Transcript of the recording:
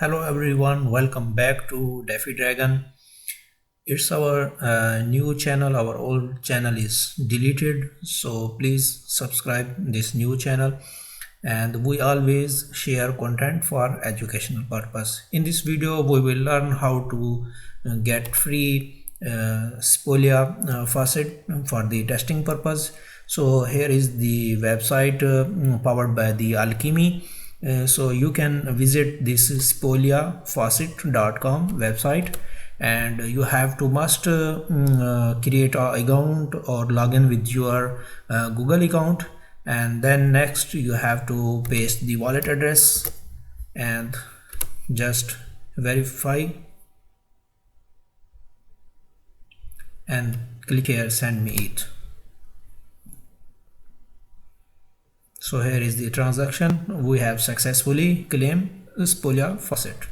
Hello everyone, welcome back to Defi Dragon. It's our new channel. Our old channel is deleted, so please subscribe this new channel. And we always share content for educational purpose. In this video we will learn how to get free Sepolia Faucet for the testing purpose. So here is the website powered by the Alchemy. So you can visit this spoliafaucet.com website, and you have to must create an account or log in with your Google account, and then next you have to paste the wallet address and just verify and click here send me it. So here is the transaction. We have successfully claimed Sepolia Faucet.